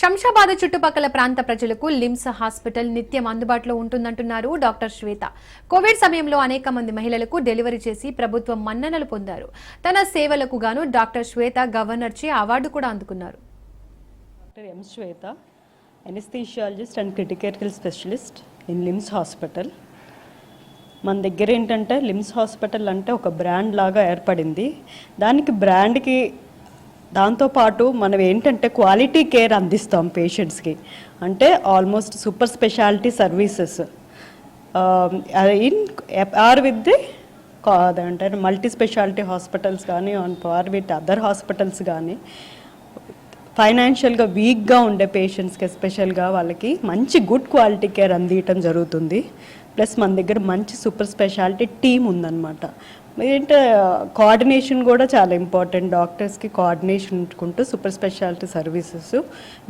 శంషాబాద్ చుట్టుపక్కల ప్రాంత ప్రజలకు లిమ్స్ హాస్పిటల్ నిత్యం అందుబాటులో ఉంటుందంటున్నారు డాక్టర్ శ్వేత. కోవిడ్ సమయంలో అనేక మంది మహిళలకు డెలివరీ చేసి ప్రభుత్వం మన్ననలు పొందారు. తన సేవలకు గాను డాక్టర్ శ్వేత గవర్నర్చే అవార్డు కూడా అందుకున్నారు. Doctor M Shweta, anaesthesiologist and critical specialist in LIMS hospital. మన దగ్గర ఏంటంటే లిమ్స్ హాస్పిటల్ అంటే ఒక బ్రాండ్ లాగా ఏర్పడింది. దానికి బ్రాండ్కి దాంతోపాటు మనం ఏంటంటే క్వాలిటీ కేర్ అందిస్తాం పేషెంట్స్కి. అంటే almost super speciality services in are with the అదంటే మల్టీ స్పెషాలిటీ హాస్పిటల్స్ కానీ on par with other hospitals కానీ ఫైనాన్షియల్గా వీక్గా ఉండే పేషెంట్స్కి ఎస్పెషల్గా వాళ్ళకి మంచి గుడ్ క్వాలిటీ కేర్ అందించడం జరుగుతుంది. ప్లస్ మన దగ్గర మంచి సూపర్ స్పెషాలిటీ టీమ్ ఉందన్నమాట. ఏంటంటే కోఆర్డినేషన్ కూడా చాలా ఇంపార్టెంట్. డాక్టర్స్కి కోఆర్డినేషన్ ఉంచుకుంటూ super speciality services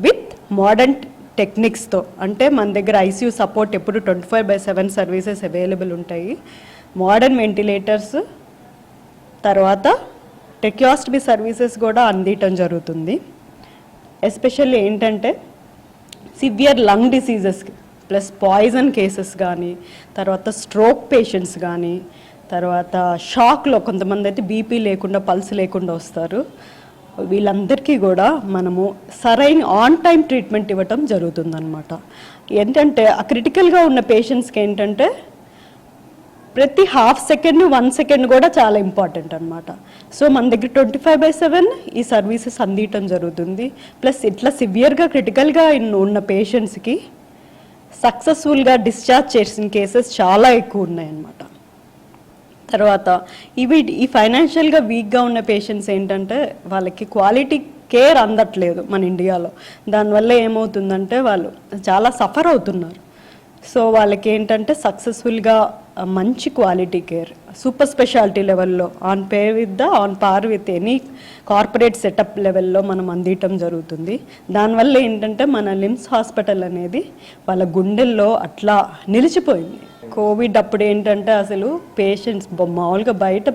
with modern టెక్నిక్స్తో. అంటే మన దగ్గర ఐసీయూ సపోర్ట్ ఎప్పుడు 24/7 సర్వీసెస్ అవైలబుల్ ఉంటాయి. మోడర్న్ వెంటిలేటర్స్, తర్వాత ట్రెకియాస్టమీ సర్వీసెస్ కూడా అందించడం జరుగుతుంది. ఎస్పెషల్లీ ఏంటంటే సివియర్ లంగ్ డిసీజెస్కి ప్లస్ పాయిజన్ కేసెస్ కానీ, తర్వాత స్ట్రోక్ పేషెంట్స్ కానీ, తర్వాత షాక్లో కొంతమంది అయితే బీపీ లేకుండా పల్స్ లేకుండా వస్తారు. వీళ్ళందరికీ కూడా మనము సరైన ఆన్ టైం ట్రీట్మెంట్ ఇవ్వటం జరుగుతుందన్నమాట. ఏంటంటే ఆ క్రిటికల్గా ఉన్న పేషెంట్స్కి ఏంటంటే ప్రతి హాఫ్ సెకండ్ 1 సెకండ్ కూడా చాలా ఇంపార్టెంట్ అనమాట. సో మన దగ్గర 25/7 ఈ సర్వీసెస్ అందించడం జరుగుతుంది. ప్లస్ ఇట్లా సివియర్గా క్రిటికల్గా ఉన్న పేషెంట్స్కి సక్సెస్ఫుల్గా డిశ్చార్జ్ చేసిన కేసెస్ చాలా ఎక్కువ ఉన్నాయన్నమాట. తర్వాత ఈ ఫైనాన్షియల్గా వీక్గా ఉన్న పేషెంట్స్ ఏంటంటే వాళ్ళకి క్వాలిటీ కేర్ అందట్లేదు మన ఇండియాలో. దానివల్ల ఏమవుతుందంటే వాళ్ళు చాలా సఫర్ అవుతున్నారు. సో వాళ్ళకి ఏంటంటే సక్సెస్ఫుల్గా మంచి క్వాలిటీ కేర్ సూపర్ స్పెషాలిటీ లెవెల్లో on par with any corporate setup లెవెల్లో మనం అందించడం జరుగుతుంది. దానివల్ల ఏంటంటే మన లిమ్స్ హాస్పిటల్ అనేది వాళ్ళ గుండెల్లో అట్లా నిలిచిపోయింది. కోవిడ్ అప్పుడు ఏంటంటే అసలు పేషెంట్స్ మామూలుగా బయట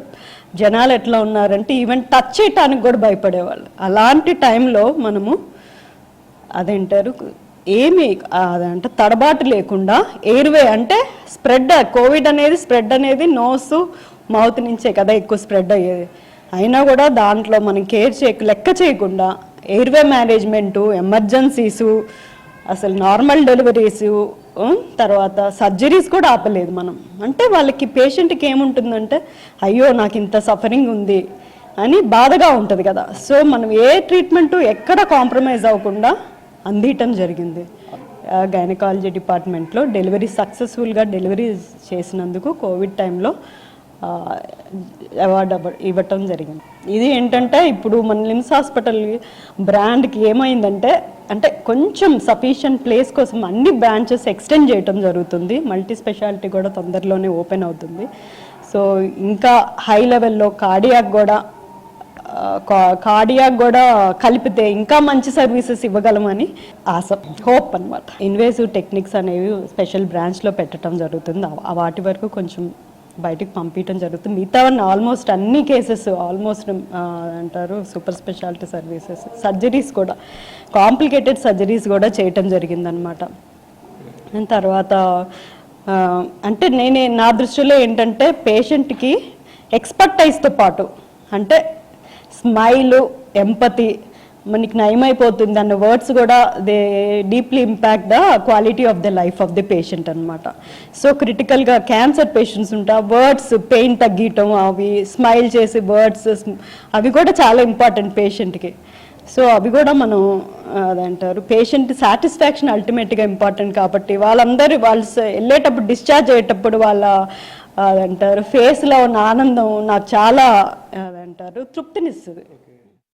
జనాలు ఎట్లా ఉన్నారంటే ఈవెన్ టచ్ చేయటానికి కూడా భయపడేవాళ్ళు. అలాంటి టైంలో మనము అదేంటారు ఏమి అదంటే తడబాటు లేకుండా ఎయిర్వే అంటే స్ప్రెడ్ కోవిడ్ అనేది స్ప్రెడ్ అనేది నోస్ మౌత్ నుంచే కదా ఎక్కువ స్ప్రెడ్ అయ్యేది. అయినా కూడా దాంట్లో మనం లెక్క చేయకుండా ఎయిర్వే మేనేజ్మెంటు, ఎమర్జెన్సీసు, అసలు నార్మల్ డెలివరీసు, తర్వాత సర్జరీస్ కూడా ఆపలేదు మనం. అంటే వాళ్ళకి పేషెంట్కి ఏముంటుందంటే అయ్యో నాకు ఇంత సఫరింగ్ ఉంది అని బాధగా ఉంటుంది కదా. సో మనం ఏ ట్రీట్మెంటు ఎక్కడ కాంప్రమైజ్ అవ్వకుండా అందించడం జరిగింది. గైనకాలజీ డిపార్ట్మెంట్లో సక్సెస్ఫుల్గా డెలివరీ చేసినందుకు కోవిడ్ టైంలో అవార్డు ఇవ్వటం జరిగింది. ఇది ఏంటంటే ఇప్పుడు మన లిమ్స్ హాస్పిటల్ బ్రాండ్కి ఏమైందంటే అంటే కొంచెం సఫిషియంట్ ప్లేస్ కోసం అన్ని బ్రాంచెస్ ఎక్స్టెండ్ చేయటం జరుగుతుంది. మల్టీ స్పెషాలిటీ కూడా తొందరలోనే ఓపెన్ అవుతుంది. సో ఇంకా హై లెవెల్లో కార్డియాక్ కూడా కలిపితే ఇంకా మంచి సర్వీసెస్ ఇవ్వగలమని ఆశ, హోప్ అనమాట. ఇన్వేసివ్ టెక్నిక్స్ అనేవి స్పెషల్ బ్రాంచ్లో పెట్టడం జరుగుతుంది. వాటి వరకు కొంచెం బయటికి పంపించడం జరుగుతుంది. మిగతా ఆల్మోస్ట్ అన్ని కేసెస్ అంటారు సూపర్ స్పెషాలిటీ సర్వీసెస్. సర్జరీస్ కూడా కాంప్లికేటెడ్ సర్జరీస్ కూడా చేయటం జరిగిందనమాట. తర్వాత అంటే నా దృష్టిలో ఏంటంటే పేషెంట్కి ఎక్స్పర్టైజ్తో పాటు అంటే స్మైలు, ఎంపతి మనకి నయమైపోతుంది అన్న వర్డ్స్ కూడా they deeply impact the quality of the life of the patient అనమాట. సో క్రిటికల్గా క్యాన్సర్ పేషెంట్స్ వర్డ్స్ పెయిన్ తగ్గియటం, అవి స్మైల్ చేసే వర్డ్స్ అవి కూడా చాలా ఇంపార్టెంట్ పేషెంట్కి. సో అవి కూడా మనం అదంటారు పేషెంట్ సాటిస్ఫాక్షన్ అల్టిమేట్గా ఇంపార్టెంట్. కాబట్టి వాళ్ళు వెళ్ళేటప్పుడు డిశ్చార్జ్ అయ్యేటప్పుడు వాళ్ళ అదంటారు ఫేస్లో ఉన్న ఆనందం నాకు చాలా అదంటారు తృప్తినిస్తుంది.